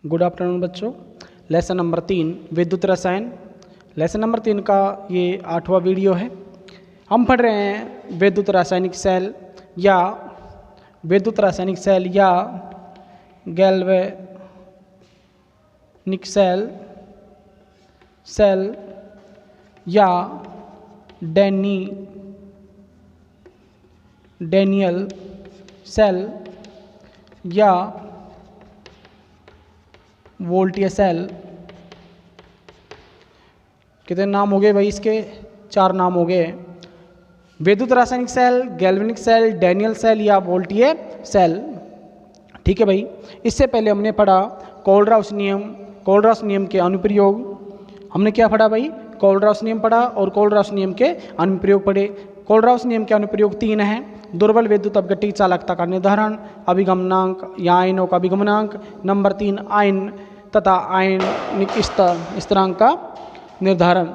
Good afternoon बच्चों। Lesson number 3 विद्युत रसायन। लेसन नंबर 3 का ये 8वां वीडियो है। हम पढ़ रहे हैं विद्युत रासायनिक सेल या गैल्वेनिक सेल या डैनियल सेल या वोल्टीय सेल। कितने नाम हो गए भाई? इसके 4 नाम हो गए। विद्युत रासायनिक cell, galvanic cell, Daniell cell या वोल्टीय सेल। ठीक है भाई। इससे पहले हमने पढ़ा कोलराउस नियम के अनुप्रयोग। हमने क्या पढ़ा भाई? कोलराउस नियम पढ़ा और कोलराउस नियम के अनुप्रयोग पढ़े। कोलराउस नियम के अनुप्रयोग 3 हैं। दुर्बल विद्युत अपघट्य चालकता का निर्धारण, अभिगमनांक या आयनों का अभिगमनांक, नंबर 3 आयन तथा आयनिक स्थिरांक का निर्धारण।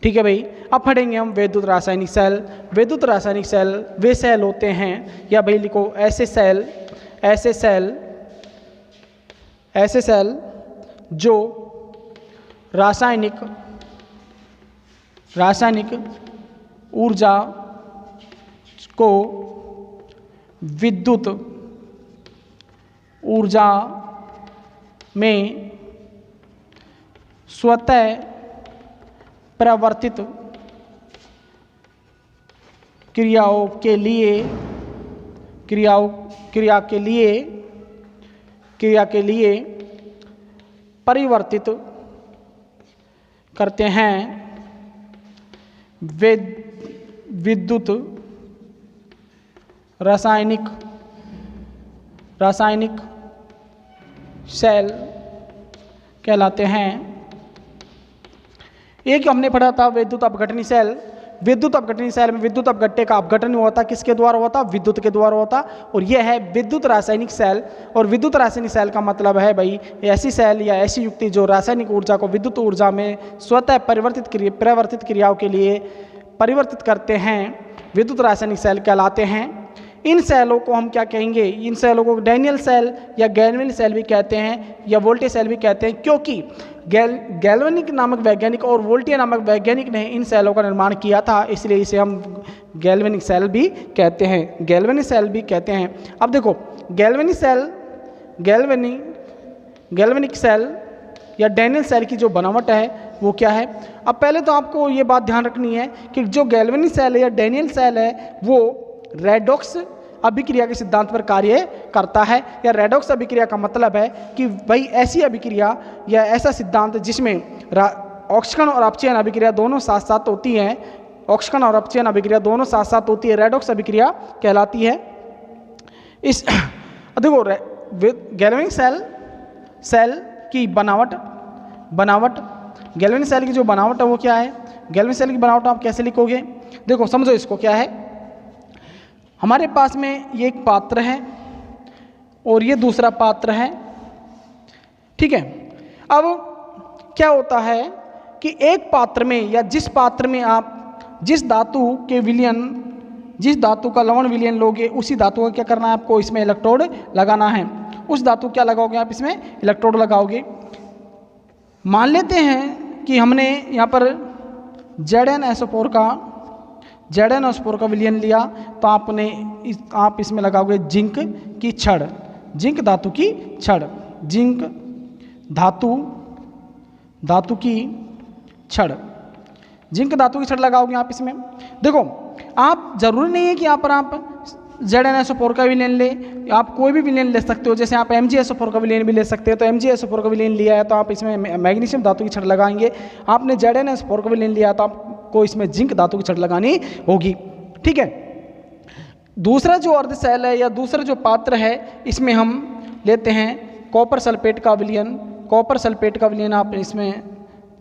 ठीक है भाई। अब पढ़ेंगे हम विद्युत रासायनिक सेल। विद्युत रासायनिक सेल वे सेल होते हैं, या भाई लिखो ऐसे सेल जो रासायनिक ऊर्जा को विद्युत ऊर्जा में स्वतः परिवर्तित क्रिया के लिए परिवर्तित करते हैं। विद्युत रासायनिक सेल कहलाते हैं। एक हमने पढ़ा था विद्युत अपघटनी सेल। विद्युत अपघटनी सेल में विद्युत अपघट्य का अपघटन हुआ था। किसके द्वारा हुआ था? विद्युत के द्वारा होता। और यह है विद्युत रासायनिक सेल। और विद्युत रासायनिक सेल का मतलब है भाई ऐसी सेल या ऐसी युक्ति जो रासायनिक ऊर्जा को विद्युत ऊर्जा में स्वतः परिवर्तित क्रियाओं के लिए परिवर्तित करते हैं, विद्युत रासायनिक सेल कहलाते हैं। इन सेलों को हम क्या कहेंगे? इन सेलों को डैनियल सेल या गैल्वेनिक सेल भी कहते हैं या वोल्टीय सेल भी कहते हैं, क्योंकि गैल्वेनिक नामक वैज्ञानिक और वोल्टीय नामक वैज्ञानिक ने इन सेलों का निर्माण किया था, इसलिए इसे हम गैल्वेनिक सेल भी कहते हैं। अब देखो गैल्वेनिक सेल या डैनियल सेल की जो बनावट है वो क्या है? अब पहले तो आपको ये बात ध्यान रखनी है कि जो गैल्वेनिक सेल है या डैनियल सेल है वो रेडॉक्स अभिक्रिया के सिद्धांत पर कार्य करता है। या रेडॉक्स अभिक्रिया का मतलब है कि भाई ऐसी अभिक्रिया या ऐसा सिद्धांत जिसमें ऑक्सीकरण और अपचयन अभिक्रिया दोनों साथ साथ होती हैं। ऑक्सीकरण और अपचयन अभिक्रिया दोनों साथ साथ होती है, रेडॉक्स अभिक्रिया कहलाती है। इस देखो गैल्वेनिक सेल की बनावट गैल्वेनिक सेल की जो बनावट है वो क्या है? गैल्वेनिक सेल की बनावट आप कैसे लिखोगे? देखो समझो इसको। क्या है? हमारे पास में ये एक पात्र है और ये दूसरा पात्र है। ठीक है। अब क्या होता है कि एक पात्र में या जिस पात्र में आप जिस धातु का लवण विलयन लोगे उसी धातु का क्या करना है आपको? इसमें इलेक्ट्रोड लगाना है। उस धातु क्या लगाओगे आप? इसमें इलेक्ट्रोड लगाओगे। मान लेते हैं कि हमने यहाँ पर ZnSO4 का विलयन लिया, तो आप इसमें लगाओगे जिंक धातु की छड़। जिंक धातु की छड़ लगाओगे आप इसमें। देखो आप जरूरी नहीं है कि यहाँ पर आप ZnSO4 का विलयन ले, आप कोई भी विलयन ले सकते हो। जैसे आप MgSO4 का विलयन भी ले सकते हो। तो MgSO4 का विलयन लिया है तो आप इसमें मैग्नीशियम धातु की छड़ लगाएंगे। आपने ZnSO4 का विलयन लिया तो आपको इसमें जिंक धातु की छड़ लगानी होगी। ठीक है। दूसरा जो अर्ध सेल है या दूसरा जो पात्र है, इसमें हम लेते हैं कॉपर सल्फेट का विलयन आप इसमें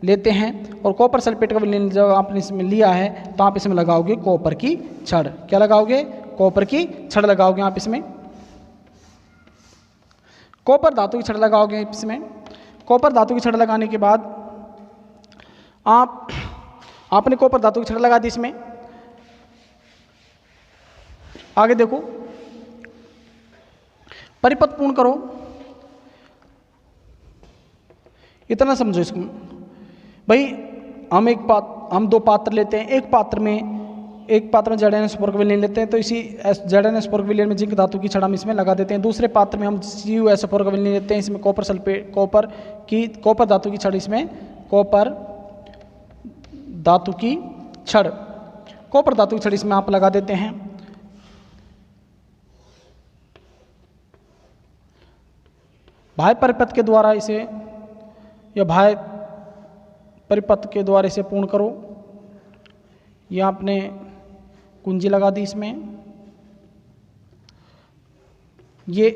लेते हैं। और कॉपर सल्फेट का विलयन जब आपने इसमें लिया है तो आप इसमें लगाओगे कॉपर की छड़। क्या लगाओगे? कॉपर की छड़ लगाओगे आप इसमें। कॉपर धातु की छड़ लगाओगे इसमें। कॉपर धातु की छड़ लगाने के बाद आपने कॉपर धातु की छड़ लगा दी इसमें। आगे देखो, परिपथ पूर्ण करो। इतना समझो इसको भाई। हम दो पात्र लेते हैं, एक पात्र में ZnS4 का विलयन लेते हैं, तो इसी ZnS4 के विलयन में जिंक धातु की छड़ हम इसमें लगा देते हैं। दूसरे पात्र में हम CuSO4 का विलयन लेते हैं, इसमें कॉपर धातु की छड़, इसमें कॉपर धातु की छड़ इसमें आप लगा देते हैं। बाह्य परिपथ के द्वारा इसे, या बाह्य परिपथ के द्वारा इसे पूर्ण करो। यह आपने कुंजी लगा दी इसमें। ये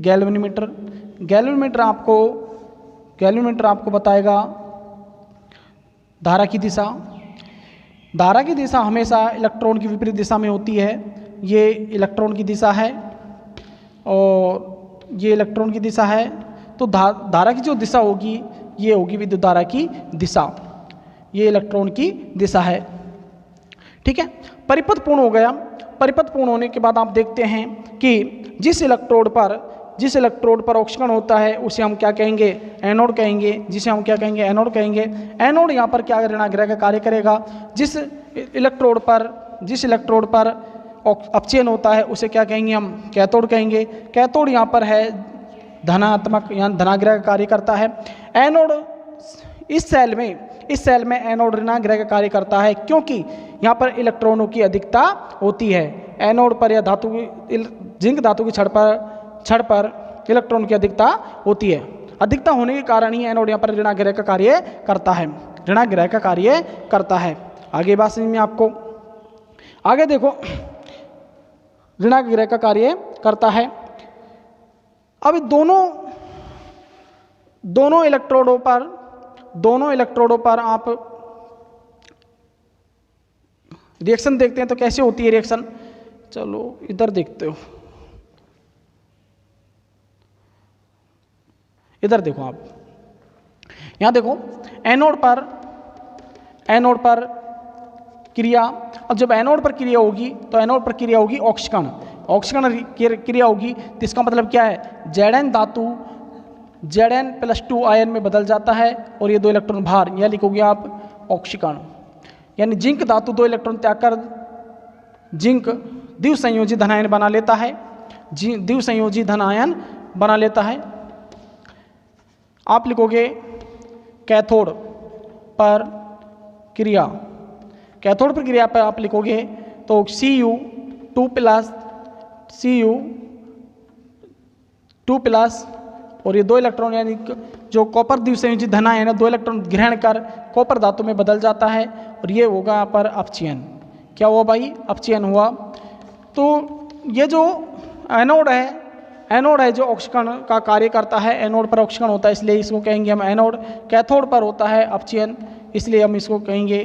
गैल्वेनोमीटर आपको बताएगा धारा की दिशा। धारा की दिशा हमेशा इलेक्ट्रॉन की विपरीत दिशा में होती है। ये इलेक्ट्रॉन की दिशा है और ये इलेक्ट्रॉन की दिशा है, तो धारा की जो दिशा होगी ये होगी विद्युत धारा की दिशा। ये इलेक्ट्रॉन की दिशा है, ठीक है। परिपथ पूर्ण हो गया। परिपथ पूर्ण होने के बाद आप देखते हैं कि जिस इलेक्ट्रोड पर ऑक्सीकरण होता है उसे हम क्या कहेंगे, एनोड कहेंगे, जिसे हम क्या कहेंगे, एनोड कहेंगे। एनोड यहाँ पर क्या ऋणाग्रह का कार्य करेगा। जिस इलेक्ट्रोड पर अपचयन होता है उसे क्या कहेंगे, हम कैथोड कहेंगे। कैथोड यहाँ पर है धनात्मक, यहाँ धनाग्रह का कार्य करता है। एनोड इस सेल में एनोड ऋणाग्रह का कार्य करता है, क्योंकि यहाँ पर इलेक्ट्रॉनों की अधिकता होती है। एनोड पर या जिंक धातु की छड़ पर इलेक्ट्रॉन की अधिकता होती है। अधिकता होने के कारण ही एनोड यहाँ पर ऋणाग्रह का कार्य करता है। आगे बात समझ में आपको, आगे देखो, ऋणाग्रह का कार्य करता है। अब दोनों इलेक्ट्रोडों पर आप रिएक्शन देखते हैं तो कैसे होती है रिएक्शन। चलो इधर देखते हो, इधर देखो आप, यहां देखो एनोड पर क्रिया। अब जब एनोड पर क्रिया होगी तो एनोड पर क्रिया होगी ऑक्सीकरण क्रिया होगी। तो इसका मतलब क्या है, Zn धातु Zn+2 आयन में बदल जाता है और ये 2 इलेक्ट्रॉन बाहर, यह लिखोगे आप ऑक्सीकरण। यानी जिंक धातु 2 इलेक्ट्रॉन त्याग कर जिंक द्विसंयोजी धनायन बना लेता है। आप लिखोगे कैथोड पर क्रिया पर आप लिखोगे तो Cu2+ और ये 2 इलेक्ट्रॉन यानी जो कॉपर द्विसंयोजी धनायन है 2 इलेक्ट्रॉन ग्रहण कर कॉपर धातु में बदल जाता है और ये होगा यहाँ पर अपचयन। क्या हुआ भाई, अपचयन हुआ। तो ये जो एनोड है जो ऑक्सीकरण का कार्य करता है, एनोड पर ऑक्सीकरण होता है इसलिए इसको कहेंगे हम एनोड। कैथोड पर होता है अपचयन इसलिए हम इसको कहेंगे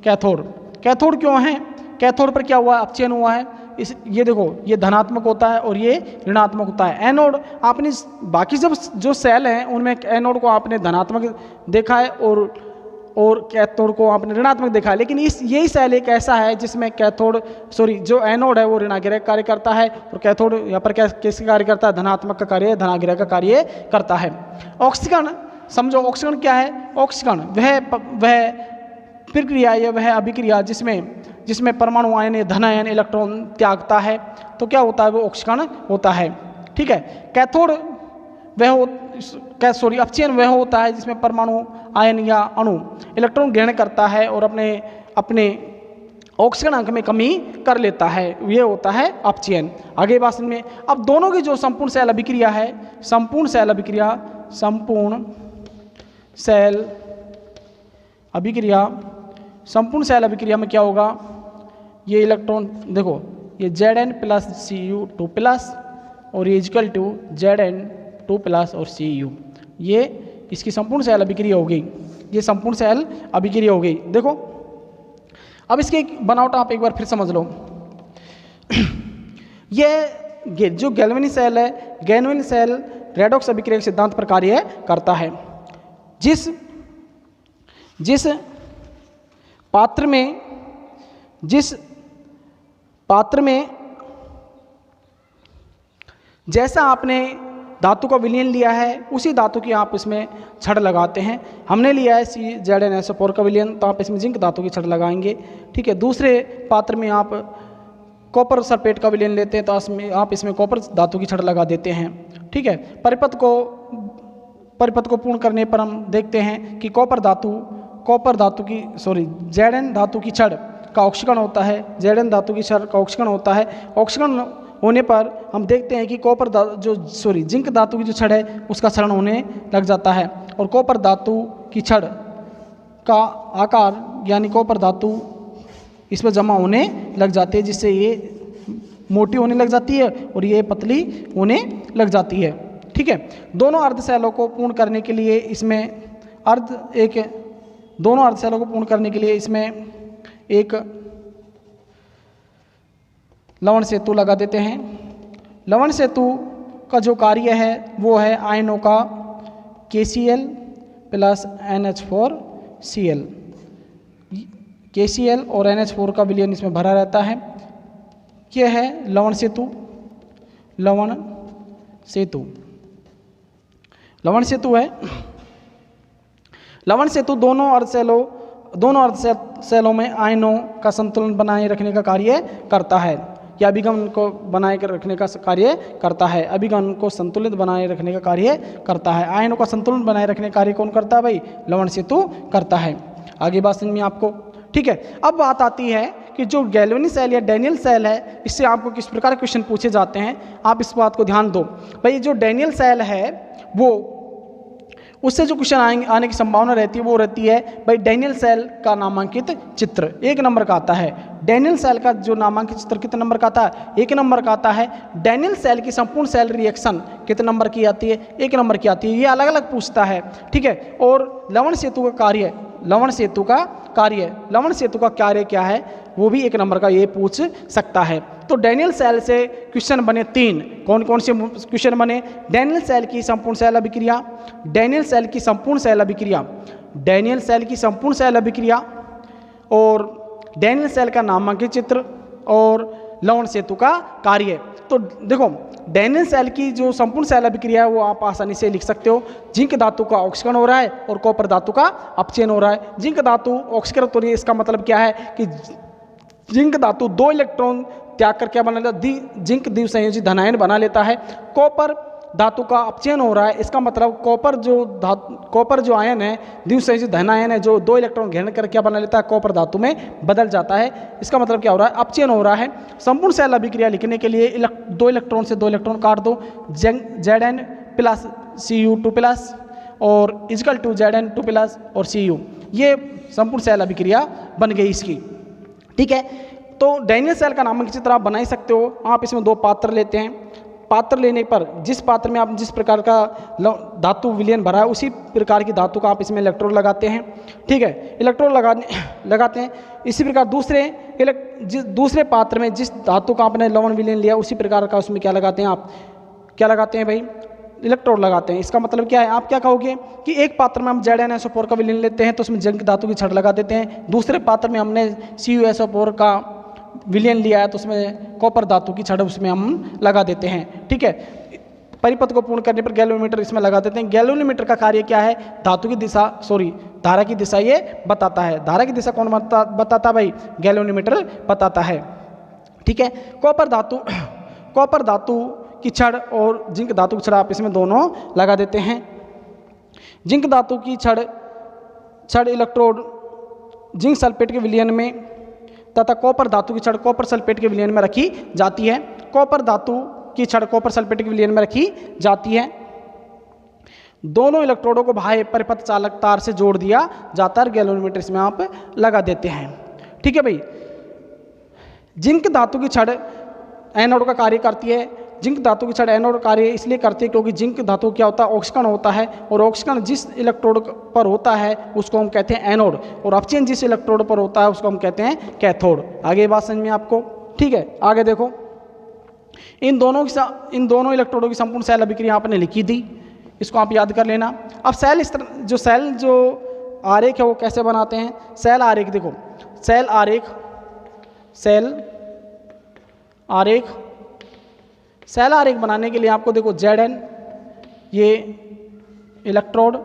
कैथोड। कैथोड क्यों है, कैथोड पर क्या हुआ, अपचयन हुआ है। ये देखो, ये धनात्मक होता है और ये ऋणात्मक होता है। एनोड आपने बाकी जो सेल हैं उनमें एनोड को आपने धनात्मक देखा है और कैथोड को आपने ऋणात्मक देखा है, लेकिन यही सेल एक ऐसा है जिसमें जो एनोड है वो ऋणाग्रह कार्य करता है और कैथोड यहाँ पर किसका कार्य करता है, धनात्मक का कार्य, धनाग्रह का कार्य करता है। ऑक्सीकरण समझो, ऑक्सीकरण क्या है, ऑक्सीकरण वह प्रक्रिया या वह अभिक्रिया जिसमें परमाणु आयन या धन आयन इलेक्ट्रॉन त्यागता है, तो क्या होता है, वो ऑक्सीकरण होता है। ठीक है। कैथोड अपचयन वह होता है जिसमें परमाणु आयन या अणु इलेक्ट्रॉन ग्रहण करता है और अपने ऑक्सीकरण अंक में कमी कर लेता है, ये होता है अपचयन। आगे बात में, अब दोनों की जो संपूर्ण सेल अभिक्रिया में क्या होगा, ये इलेक्ट्रॉन देखो, ये Zn+Cu2+ और ये इक्वल टू Zn2+ और Cu, ये इसकी संपूर्ण सेल अभिक्रिया हो गई। ये संपूर्ण सेल अभिक्रिया हो गई। देखो अब इसकी बनावट आप एक बार फिर समझ लो। ये जो गैल्वेनिक सेल है, गैल्वेनिक सेल रेडॉक्स अभिक्रिया के सिद्धांत पर कार्य करता है। जिस पात्र में जैसा आपने धातु का विलयन लिया है उसी धातु की आप इसमें छड़ लगाते हैं। हमने लिया है ZnSO4 का विलयन, तो आप इसमें जिंक धातु की छड़ लगाएंगे। ठीक है, दूसरे पात्र में आप कॉपर सल्फेट का विलयन लेते हैं, तो आप इसमें कॉपर धातु की छड़ लगा देते हैं। ठीक है, परिपथ को पूर्ण करने पर हम देखते हैं कि Zn धातु की छड़ का ऑक्सीकरण होता है, Zn धातु की छड़ का ऑक्सीकरण होता है। ऑक्सीकरण होने पर हम देखते हैं कि जिंक धातु की जो छड़ है उसका क्षरण होने लग जाता है, और कॉपर धातु की छड़ का आकार यानी कॉपर धातु इसमें जमा होने लग जाती है, जिससे ये मोटी होने लग जाती है और ये पतली होने लग जाती है। ठीक है, दोनों अर्धशैलों को पूर्ण करने के लिए इसमें एक लवण सेतु लगा देते हैं। लवण सेतु का जो कार्य है वो है आयनों का KCl प्लस NH4Cl। KCl और NH4 का विलयन इसमें भरा रहता है। यह है लवण सेतु। लवण सेतु दोनों अर्धशैलों में आयनों का संतुलन बनाए रखने का कार्य करता है, या अभिगमन को बनाए रखने का कार्य करता है। अभिगमन को संतुलित बनाए रखने का कार्य करता है। आयनों का संतुलन बनाए रखने का कार्य कौन करता है भाई? लवण सेतु करता है। आगे बात समझ में आपको? ठीक है, अब बात आती है कि जो गैल्वेनिक सेल या डैनियल सेल है, इससे आपको किस प्रकार के क्वेश्चन पूछे जाते हैं, आप इस बात को ध्यान दो। भाई जो डैनियल सेल है वो उससे जो क्वेश्चन आने की संभावना रहती है वो रहती है भाई डैनियल सेल का नामांकित चित्र 1 नंबर का आता है। डैनियल सेल का जो नामांकित चित्र कितने नंबर का आता है? 1 नंबर का आता है। डैनियल सेल की संपूर्ण सेल रिएक्शन कितने नंबर की आती है? 1 नंबर की आती है। ये अलग अलग पूछता है। ठीक है, और लवण सेतु का कार्य क्या है वो भी 1 नंबर का ये पूछ सकता है। तो डैनियल सेल से क्वेश्चन बने 3। कौन कौन से क्वेश्चन बने? डैनियल सेल की संपूर्ण सेल अभिक्रिया, डैनियल सेल की संपूर्ण सेल अभिक्रिया, और डैनियल सेल का नामांकित चित्र, और लवण सेतु का कार्य। तो देखो, डैनियल सेल की जो संपूर्ण सेल अभिक्रिया है वो आप आसानी से लिख सकते हो। जिंक धातु का ऑक्सीकरण हो रहा है और कॉपर धातु का अपचयन हो रहा है। जिंक धातु ऑक्सीकरण हो रही है, इसका मतलब क्या है कि जिंक धातु 2 इलेक्ट्रॉन त्याग कर क्या बना लेता है? जिंक द्विसंयोजी धनायन बना लेता है। कॉपर धातु का अपचयन हो रहा है, इसका मतलब कॉपर जो आयन है द्विसंयोजी धनायन है, जो 2 इलेक्ट्रॉन ग्रहण कर क्या बना लेता है? कॉपर धातु में बदल जाता है। इसका मतलब क्या हो रहा है? अपचयन हो रहा है। संपूर्ण सेल अभिक्रिया लिखने के लिए 2 इलेक्ट्रॉन से 2 इलेक्ट्रॉन काट दो, Zn प्लस Cu2 प्लस और इजकल टू Zn2 प्लस और Cu। ये संपूर्ण सेल अभिक्रिया बन गई इसकी। ठीक है, तो डैनियल सेल का नामांकित चित्र आप बना ही सकते हो। आप इसमें 2 पात्र लेते हैं। पात्र लेने पर जिस पात्र में आप जिस प्रकार का धातु विलयन भरा है उसी प्रकार की धातु का आप इसमें इलेक्ट्रोड लगाते हैं। ठीक है, इलेक्ट्रोड लगाते हैं। इसी प्रकार दूसरे पात्र में जिस धातु का आपने लवण विलयन लिया उसी प्रकार का उसमें क्या लगाते हैं? आप क्या लगाते हैं भाई? इलेक्ट्रोड लगाते हैं। इसका मतलब क्या है? आप क्या कहोगे कि एक पात्र में हम ZnSO4 का विलयन लेते हैं तो उसमें जिंक धातु की छड़ लगा देते हैं। दूसरे पात्र में हमने CuSO4 का विलयन लिया है तो उसमें कॉपर धातु की छड़ उसमें हम लगा देते हैं। ठीक है, परिपथ को पूर्ण करने पर गैल्वेनोमीटर इसमें लगा देते हैं। गैल्वेनोमीटर का कार्य क्या है? धारा की दिशा ये बताता है। धारा की दिशा कौन बताता भाई? गैल्वेनोमीटर बताता है। ठीक है, कॉपर धातु की छड़ और जिंक धातु की छड़ आप इसमें दोनों लगा देते हैं। जिंक धातु की छड़ इलेक्ट्रोड जिंक सल्फेट के विलयन में तथा कॉपर धातु की छड़ कॉपर सल्फेट के विलयन में रखी जाती है। कॉपर धातु की छड़ कॉपर सल्फेट के विलयन में रखी जाती है। दोनों इलेक्ट्रोडों को बाह्य परिपथ चालक तार से जोड़ दिया जाता है। गैल्वेनोमीटर इसमें आप लगा देते हैं। ठीक है भाई, जिंक धातु की छड़ एनोड का कार्य करती है। जिंक धातु की छड़ एनोड कार्य इसलिए करती है क्योंकि जिंक धातु क्या होता है? ऑक्सीकरण होता है, और ऑक्सीकरण जिस इलेक्ट्रोड पर होता है उसको हम कहते हैं एनोड, और अपचयन जिस इलेक्ट्रोड पर होता है उसको हम कहते हैं कैथोड। आगे बात समझ में आपको? ठीक है, आगे देखो, इन दोनों इलेक्ट्रोडों की संपूर्ण सेल अभिक्रिया आपने लिखी थी, इसको आप याद कर लेना। अब सेल जो आरेख है वो कैसे बनाते हैं? सेल आरेख देखो, सेल आरेख बनाने के लिए आपको देखो Zn ये इलेक्ट्रोड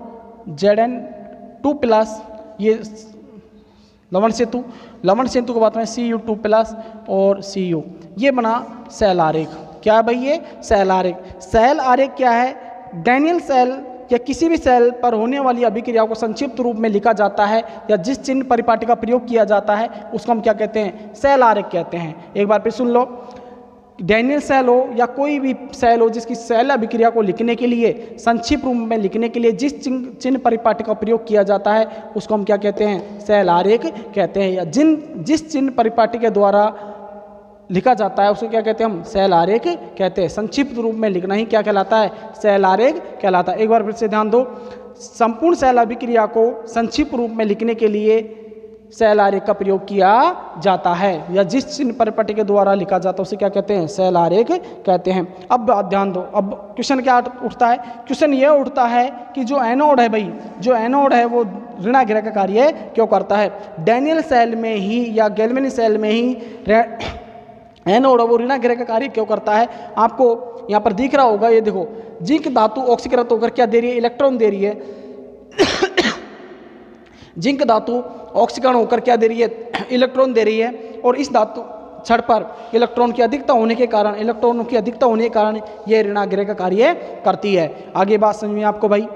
Zn2+, ये लवण सेतु के बाद में Cu2+ और Cu, ये बना सेल आरेख। क्या है भाई? ये सेल आरेख। सेल आरेख क्या है? डैनियल सेल या किसी भी सेल पर होने वाली अभिक्रिया को संक्षिप्त रूप में लिखा जाता है या जिस चिन्ह परिपाटी का प्रयोग किया जाता है उसको हम क्या कहते हैं? सेल आरेख कहते हैं। एक बार फिर सुन लो, डैनियल सेल हो या कोई भी सेल हो जिसकी सेल अभिक्रिया को लिखने के लिए, संक्षिप्त रूप में लिखने के लिए जिस चिन्ह परिपाटी का प्रयोग किया जाता है उसको हम क्या कहते हैं? सेल आरेख कहते हैं। या जिस चिन्ह परिपाटी के द्वारा लिखा जाता है उसको क्या कहते हैं? हम सेल आरेख कहते हैं। संक्षिप्त रूप में लिखना ही क्या कहलाता है? सेल आरेख कहलाता है। एक बार फिर से ध्यान दो, संपूर्ण सेल अभिक्रिया को संक्षिप्त रूप में लिखने के लिए सेल आरेख का प्रयोग किया जाता है या जिस चिन्ह परिपाटी के द्वारा लिखा जाता है उसे क्या कहते हैं? सेल आरेख कहते हैं। अब ध्यान दो, अब क्वेश्चन क्या उठता है? क्वेश्चन ये उठता है कि जो एनोड है भाई, जो एनोड है वो ऋणाग्रह का कार्य क्यों करता है? डैनियल सेल में ही या गैल्वेनिक सेल में ही एनोड वो ऋणाग्रह का कार्य क्यों करता है? आपको यहाँ पर दिख रहा होगा, ये देखो, जिंक धातु ऑक्सीकृत होकर क्या दे रही है? इलेक्ट्रॉन दे रही है। जिंक धातु ऑक्सीकरण होकर क्या दे रही है? इलेक्ट्रॉन दे रही है। और इस धातु छड़ पर इलेक्ट्रॉन की अधिकता होने के कारण, इलेक्ट्रॉनों की अधिकता होने के कारण ये ऋणाग्रह का कार्य करती है। आगे बात समझ में आपको भाई?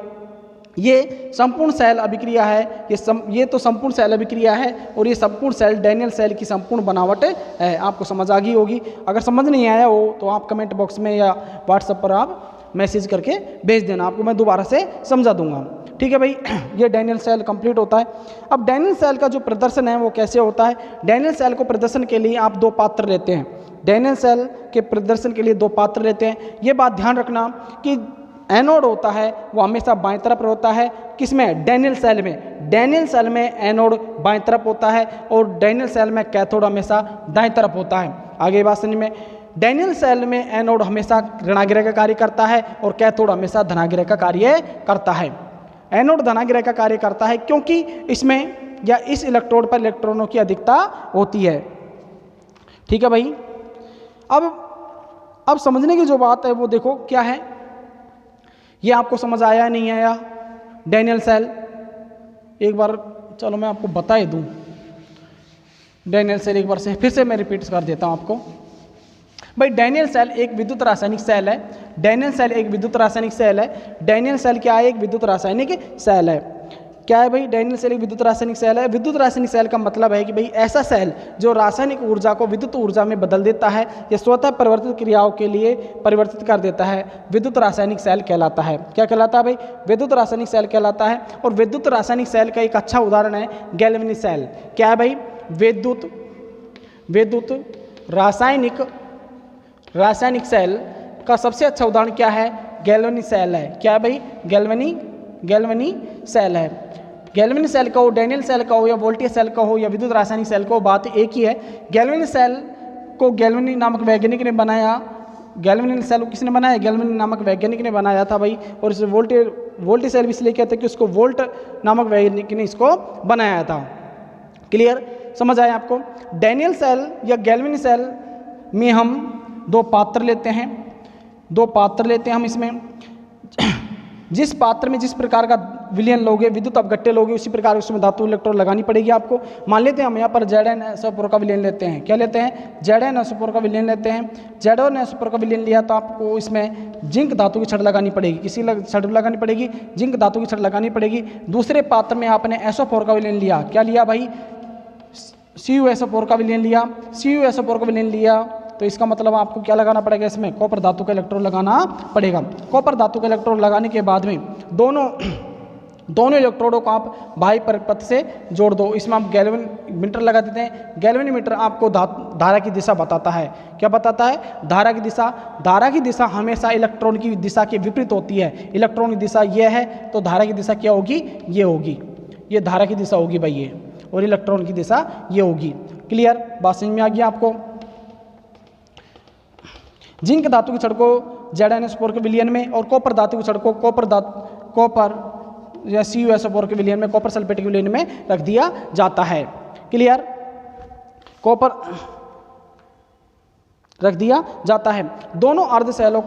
ये संपूर्ण सेल अभिक्रिया है, ये तो संपूर्ण सेल अभिक्रिया है और ये संपूर्ण सेल डैनियल सेल की संपूर्ण बनावट है। आपको समझ आ गई होगी। अगर समझ नहीं आया हो तो आप कमेंट बॉक्स में या व्हाट्सएप पर आप मैसेज करके भेज देना, आपको मैं दोबारा से समझा दूंगा। ठीक है भाई, ये डैनियल सेल कंप्लीट होता है। अब डैनियल सेल का जो प्रदर्शन है वो कैसे होता है? डैनियल सेल को प्रदर्शन के लिए आप दो पात्र लेते हैं। डैनियल सेल के प्रदर्शन के लिए दो पात्र लेते हैं। ये बात ध्यान रखना कि एनोड होता है वो हमेशा बाएं तरफ होता है। किसमें? डैनियल सेल में। डैनियल सेल में एनोड बाएं तरफ होता है और डैनियल सेल में कैथोड हमेशा दाएं तरफ होता है। आगे बात समझ में? डैनियल सेल में एनोड हमेशा ऋणाग्रह का कार्य करता है और कैथोड हमेशा धनाग्रह का कार्य करता है। एनोड धनाग्रह का कार्य करता है क्योंकि इसमें या इस इलेक्ट्रोड पर इलेक्ट्रॉनों की अधिकता होती है। ठीक है भाई, अब समझने की जो बात है वो देखो क्या है, ये आपको समझ आया नहीं आया? डैनियल सेल एक बार चलो मैं आपको बता ही दूं। डैनियल सेल एक बार से फिर से मैं रिपीट कर देता हूं आपको। भाई डैनियल सेल एक विद्युत रासायनिक सेल है। डैनियल सेल एक विद्युत रासायनिक सेल है। डैनियल सेल क्या है? एक विद्युत रासायनिक सेल है। क्या है भाई? डैनियल सेल एक विद्युत रासायनिक सेल है। विद्युत रासायनिक सेल का मतलब है कि भाई ऐसा सेल जो रासायनिक ऊर्जा को विद्युत ऊर्जा में बदल देता है या स्वतः परिवर्तित क्रियाओं के लिए परिवर्तित कर देता है, विद्युत रासायनिक सेल कहलाता है। क्या कहलाता है भाई? विद्युत रासायनिक सेल कहलाता है। और विद्युत रासायनिक सेल का एक अच्छा उदाहरण है गैल्वेनिक सेल। क्या है भाई? विद्युत रासायनिक सेल का सबसे अच्छा उदाहरण क्या है? गैल्वेनिक सेल है। क्या है भाई? गैल्वेनिक सेल है। गैल्वेनिक सेल का हो, डैनियल सेल का हो या वोल्टेज सेल का हो या विद्युत रासायनिक सेल का हो, बात एक ही है। गैल्वेनिक सेल को गैल्वेनी नामक वैज्ञानिक ने बनाया। गैल्वेनिक सेल को किसने बनाया? गैल्वेनी नामक वैज्ञानिक ने बनाया था भाई। और इसे वोल्टेज सेल भी इसलिए कहते हैं कि उसको वोल्ट नामक वैज्ञानिक ने इसको बनाया था। क्लियर? समझ आया आपको? डैनियल सेल या गैल्वेनिक सेल में हम दो पात्र लेते हैं हम इसमें। जिस पात्र में जिस प्रकार का विलयन लोगे, विद्युत अपघट्य लोगे, उसी प्रकार उसमें धातु इलेक्ट्रॉन लगानी पड़ेगी आपको। मान लेते हैं हम यहाँ पर Zn SO4 का विलयन लेते हैं। क्या लेते हैं? Zn SO4 का विलयन लेते हैं। Zn SO4 का विलयन लिया तो आपको इसमें जिंक धातु की छड़ लगानी पड़ेगी। किसी छड़ लगानी पड़ेगी? जिंक धातु की छड़ लगानी पड़ेगी। दूसरे पात्र में आपने SO4 का विलयन लिया। क्या लिया भाई? CuSO4 का विलयन लिया। CuSO4 का विलयन लिया तो इसका मतलब आपको क्या लगाना पड़ेगा? इसमें कॉपर धातु का इलेक्ट्रॉन लगाना पड़ेगा। कॉपर धातु का इलेक्ट्रॉन लगाने के बाद में दोनों इलेक्ट्रोडों को आप बाह्य परिपथ से जोड़ दो। इसमें आप गैल्वेनोमीटर लगा देते हैं। गैल्वेनोमीटर आपको धारा की दिशा बताता है। क्या बताता है? धारा की दिशा हमेशा इलेक्ट्रॉन की दिशा के विपरीत होती है। इलेक्ट्रॉन की दिशा ये है तो धारा की दिशा क्या होगी? ये होगी। ये धारा की दिशा होगी भाई ये, और इलेक्ट्रॉन की दिशा ये होगी। क्लियर? बात समझ में आ गया आपको? जिंक धातु की छड़ को Zn SO4 के विलयन में और कॉपर धातु की छड़ को कॉपर या CuSO4 के विलयन में, कॉपर सल्फेट के विलयन में रख दिया जाता है। क्लियर? रख दिया जाता है। दोनों अर्ध सेलों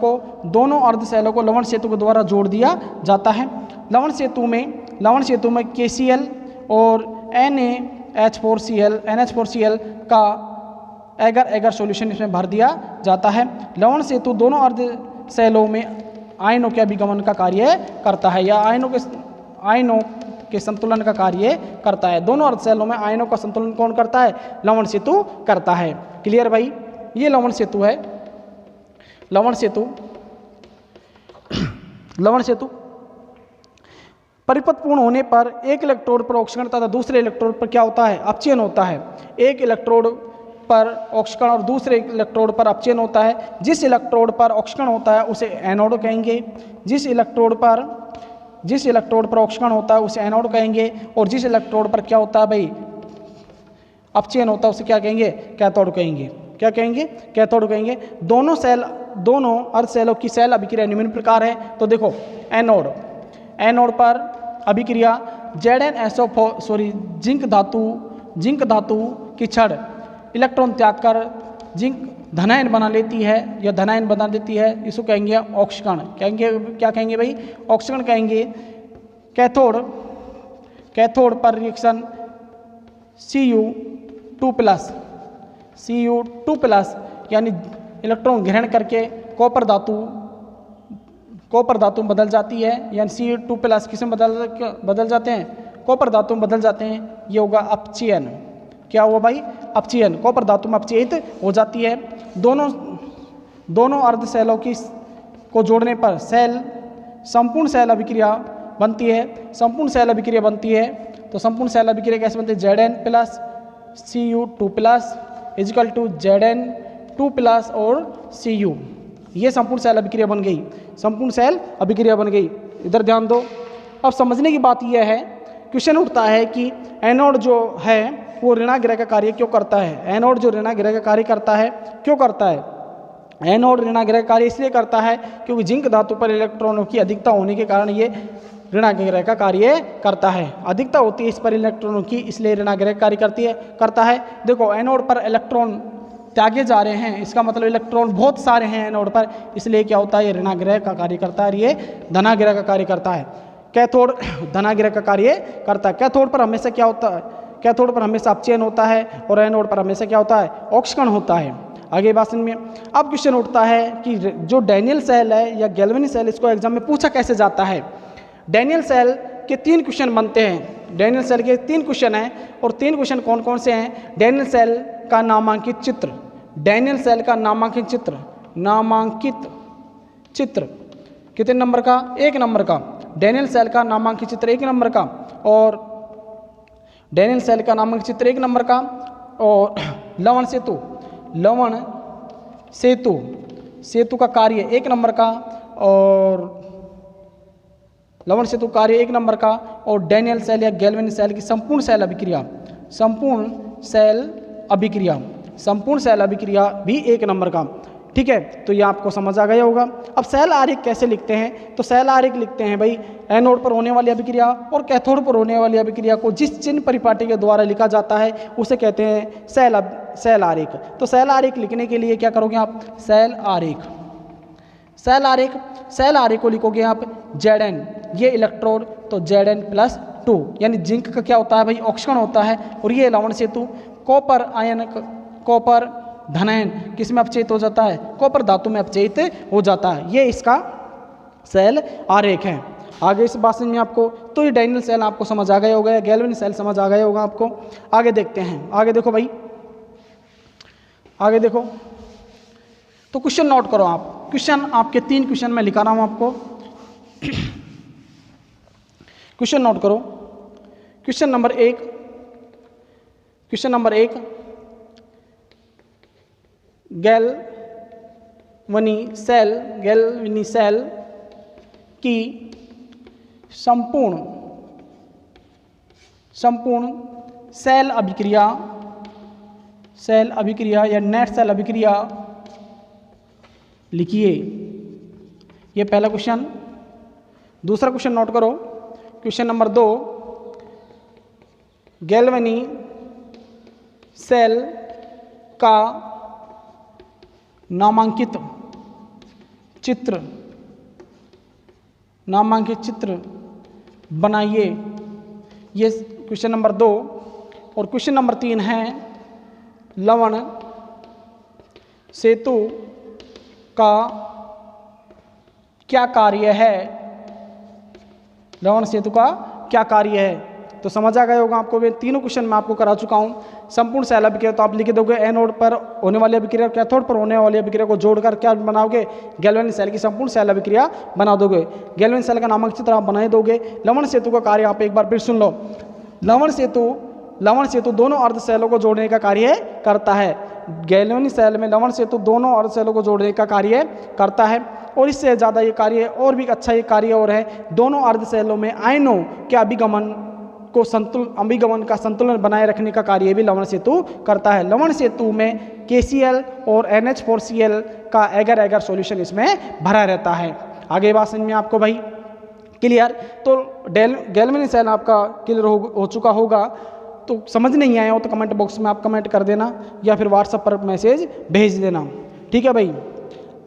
को लवण सेतु के द्वारा जोड़ दिया जाता है। लवण सेतु में KCl और NaH4Cl का एगर एगर सॉल्यूशन इसमें भर दिया जाता है। लवण सेतु दोनों अर्ध सेलों में आयनों के अभिगमन का कार्य करता है या आयनों के संतुलन का कार्य करता है। दोनों अर्ध सेलों में आयनों का संतुलन कौन करता है? लवण सेतु करता है। क्लियर भाई? ये लवण सेतु है। लवण सेतु परिपथ पूर्ण होने पर एक इलेक्ट्रोड पर ऑक्सीकरण तथा दूसरे इलेक्ट्रोड पर क्या होता है? अपचयन होता है। एक इलेक्ट्रोड पर ऑक्सीकरण और दूसरे इलेक्ट्रोड पर अपचयन होता है। जिस इलेक्ट्रोड पर ऑक्सीकरण होता है उसे एनोड कहेंगे, जिस इलेक्ट्रोड पर ऑक्सीकरण होता है उसे एनोड कहेंगे, और जिस इलेक्ट्रोड पर क्या होता है भाई? अपचयन होता है उसे क्या कहेंगे? कैथोड कहेंगे। क्या कहेंगे? कैथोड कहेंगे। दोनों अर्ध सेलों की सेल अभिक्रिया निम्न प्रकार है। तो देखो, एनोड पर अभिक्रिया जिंक धातु की छड़ इलेक्ट्रॉन त्याग कर जिंक धनायन बना लेती है या धनायन बना देती है, इसको कहेंगे ऑक्सीकरण। क्या कहेंगे भाई? ऑक्सीकरण कहेंगे। कैथोड पर रिएक्शन Cu2+ यानी इलेक्ट्रॉन ग्रहण करके कॉपर धातु में बदल जाती है, यानी Cu2+ किसमें बदल जाते हैं? कॉपर धातु में बदल जाते हैं। ये होगा अपचयन। क्या हुआ भाई? अपचयन। कॉपर धातु में अपचयित हो जाती है। दोनों अर्ध सेलों को जोड़ने पर संपूर्ण सेल अभिक्रिया बनती है। तो संपूर्ण सेल अभिक्रिया कैसे बनती है? Zn+Cu2+ Zn2+ और Cu। ये संपूर्ण सेल अभिक्रिया बन गई। इधर ध्यान दो। अब समझने की बात यह है, क्वेश्चन उठता है कि एनोड जो है वो ऋणाग्रह का कार्य क्यों करता है? एनोड जो ऋणाग्रह का कार्य करता है, क्यों करता है? एनोड ऋणाग्रह का कार्य इसलिए करता है क्योंकि जिंक धातु पर इलेक्ट्रॉनों की अधिकता होने के कारण ये ऋणाग्रह का कार्य करता है। अधिकता होती है इस पर इलेक्ट्रॉनों की, इसलिए ऋणाग्रह कार्य करता है। देखो, एनोड पर इलेक्ट्रॉन त्यागे जा रहे हैं, इसका मतलब इलेक्ट्रॉन बहुत सारे हैं एनोड पर, इसलिए क्या होता है? ये ऋणाग्रह का कार्य करता है, ये धनाग्रह का कार्य करता है। कैथोड धनाग्रह का कार्य करता है। कैथोड पर हमेशा क्या होता है? कैथोड पर हमेशा अपचयन होता है और एनोड पर हमेशा क्या होता है? ऑक्सीकरण होता है। आगे बात में अब क्वेश्चन उठता है कि जो डैनियल सेल है या गैल्वेनी सेल, इसको एग्जाम में पूछा कैसे जाता है? डैनियल सेल के 3 क्वेश्चन बनते हैं। डैनियल सेल के 3 क्वेश्चन हैं, और 3 क्वेश्चन कौन कौन से हैं? डैनियल सेल का नामांकित चित्र कितने नंबर का? 1 नंबर का। डैनियल सेल का नामांकित चित्र 1 नंबर का, और डैनियल सेल का नामांकित चित्र 1 नंबर का। और लवण सेतु का कार्य 1 नंबर का, और लवण सेतु कार्य 1 नंबर का, और डैनियल सेल या गैल्वेनी सेल की संपूर्ण सेल अभिक्रिया भी 1 नंबर का। ठीक है, तो ये आपको समझ आ गया होगा। अब सेल आरेख कैसे लिखते हैं? तो सेल आरेख लिखते हैं भाई, एनोड पर होने वाली अभिक्रिया और कैथोड पर होने वाली अभिक्रिया को जिस चिन्ह परिपाटी के द्वारा लिखा जाता है उसे कहते हैं सेल आरेख। तो सेल आरेख लिखने के लिए क्या करोगे आप? सेल आरेख को लिखोगे आप Zn, ये इलेक्ट्रोड, तो Zn+2, यानी जिंक का क्या होता है भाई? ऑक्सीकरण होता है। और ये लवण सेतु कॉपर धनायन किस में अपचयित हो जाता है? कॉपर धातु में अपचयित हो जाता है। ये इसका सेल आरेख है। आगे इस बात में आपको, तो ये डैनियल सेल आपको समझ आ गया होगा, गैल्वेनी सेल समझ आ गया होगा आपको। आगे देखते हैं। आगे देखो भाई, आगे देखो, तो क्वेश्चन नोट करो आप। क्वेश्चन आपके 3 क्वेश्चन मैं लिखा रहा हूं आपको। क्वेश्चन नोट करो। क्वेश्चन नंबर 1, गैल्वेनी सेल की संपूर्ण सेल अभिक्रिया या नेट सेल अभिक्रिया लिखिए। ये पहला क्वेश्चन। दूसरा क्वेश्चन नोट करो। क्वेश्चन नंबर 2, गैल्वेनी सेल का नामांकित चित्र बनाइए। ये क्वेश्चन नंबर 2। और क्वेश्चन नंबर 3 है लवण सेतु का क्या कार्य है। लवण सेतु का क्या कार्य है, तो समझ आ गया होगा आपको। वे तीनों क्वेश्चन मैं आपको करा चुका हूँ। संपूर्ण सेल अभिक्रिया तो आप लिख दोगे, एनोड पर होने वाली अभिक्रिया कैथोड पर होने वाली अभिक्रिया को जोड़कर क्या बनाओगे, गैल्वेनिक सेल की संपूर्ण सेल अभिक्रिया बना दोगे। गैल्वेनिक सेल का नामक चित्र आप बना दोगे। लवण सेतु का कार्य आप एक बार फिर सुन लो। लवण सेतु दोनों अर्ध सेलों को जोड़ने का कार्य करता है। गैल्वेनिक सेल में लवण सेतु दोनों अर्ध सेलों को जोड़ने का कार्य करता है। और इससे ज़्यादा ये कार्य और भी अच्छा ये कार्य और है, दोनों अर्ध सेलों में आयनों के अभिगमन का संतुलन बनाए रखने का कार्य भी लवण सेतु करता है। लवण सेतु में KCl और NH4Cl का एगर एगर सॉल्यूशन इसमें भरा रहता है। आगे बात समझ में आपको भाई क्लियर। तो गैल्वेनिक सेल आपका क्लियर हो चुका होगा। तो समझ नहीं आया हो तो कमेंट बॉक्स में आप कमेंट कर देना या फिर व्हाट्सएप पर मैसेज भेज देना, ठीक है भाई।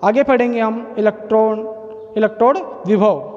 आगे पढ़ेंगे हम इलेक्ट्रोड विभव।